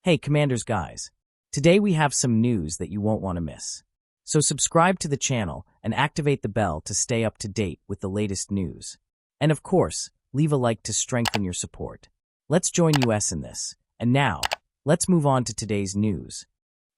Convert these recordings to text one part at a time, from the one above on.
Hey, Commanders guys. Today we have some news that you won't want to miss. So subscribe to the channel and activate the bell to stay up to date with the latest news. And of course, leave a like to strengthen your support. Let's join US in this. And now, let's move on to today's news.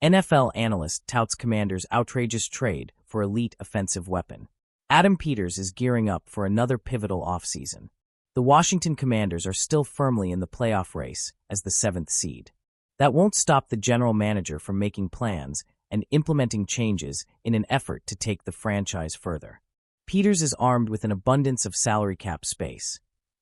NFL analyst touts Commanders' outrageous trade for elite offensive weapon. Adam Peters is gearing up for another pivotal offseason. The Washington Commanders are still firmly in the playoff race as the 7th seed. That won't stop the general manager from making plans and implementing changes in an effort to take the franchise further. Peters is armed with an abundance of salary cap space,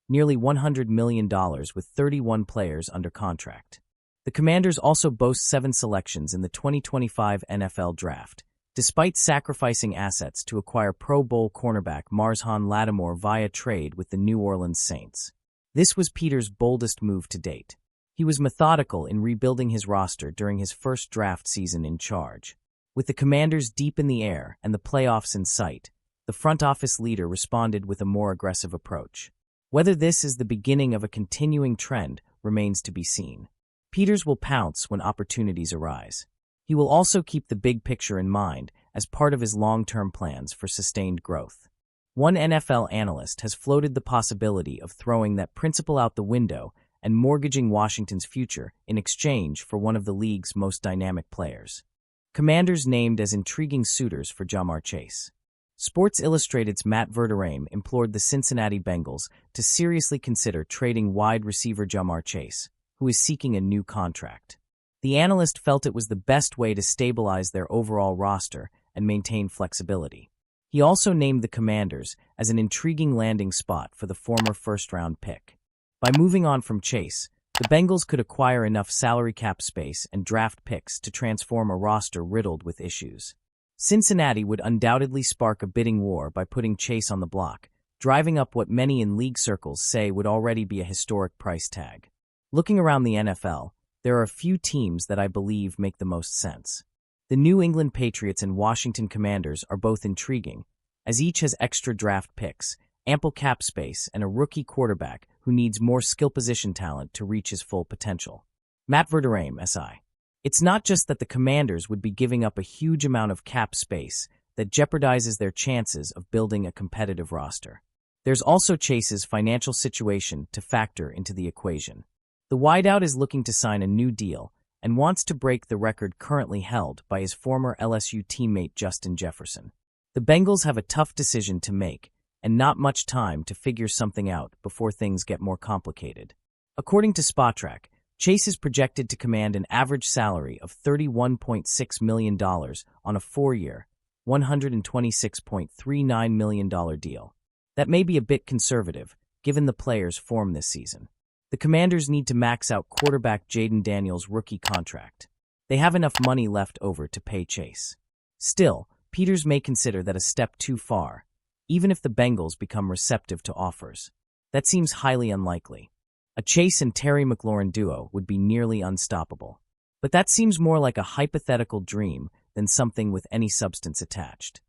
nearly $100 million with 31 players under contract. The Commanders also boast 7 selections in the 2025 NFL Draft, despite sacrificing assets to acquire Pro Bowl cornerback Marshawn Lattimore via trade with the New Orleans Saints. This was Peters' boldest move to date. He was methodical in rebuilding his roster during his first draft season in charge. With the Commanders deep in the air and the playoffs in sight, the front office leader responded with a more aggressive approach. Whether this is the beginning of a continuing trend remains to be seen. Peters will pounce when opportunities arise. He will also keep the big picture in mind as part of his long-term plans for sustained growth. One NFL analyst has floated the possibility of throwing that principle out the window and mortgaging Washington's future in exchange for one of the league's most dynamic players. Commanders named as intriguing suitors for Ja'Marr Chase. Sports Illustrated's Matt Verderame implored the Cincinnati Bengals to seriously consider trading wide receiver Ja'Marr Chase, who is seeking a new contract. The analyst felt it was the best way to stabilize their overall roster and maintain flexibility. He also named the Commanders as an intriguing landing spot for the former first-round pick. By moving on from Chase, the Bengals could acquire enough salary cap space and draft picks to transform a roster riddled with issues. Cincinnati would undoubtedly spark a bidding war by putting Chase on the block, driving up what many in league circles say would already be a historic price tag. Looking around the NFL, there are a few teams that I believe make the most sense. The New England Patriots and Washington Commanders are both intriguing, as each has extra draft picks, ample cap space, and a rookie quarterback who needs more skill position talent to reach his full potential. Matt Verderame, SI. It's not just that the Commanders would be giving up a huge amount of cap space that jeopardizes their chances of building a competitive roster. There's also Chase's financial situation to factor into the equation. The wideout is looking to sign a new deal and wants to break the record currently held by his former LSU teammate Justin Jefferson. The Bengals have a tough decision to make, and not much time to figure something out before things get more complicated. According to Spotrac, Chase is projected to command an average salary of $31.6 million on a 4-year, $126.39 million deal. That may be a bit conservative, given the player's form this season. The Commanders need to max out quarterback Jaden Daniels' rookie contract. They have enough money left over to pay Chase. Still, Peters may consider that a step too far, even if the Bengals become receptive to offers. That seems highly unlikely. A Chase and Terry McLaurin duo would be nearly unstoppable. But that seems more like a hypothetical dream than something with any substance attached.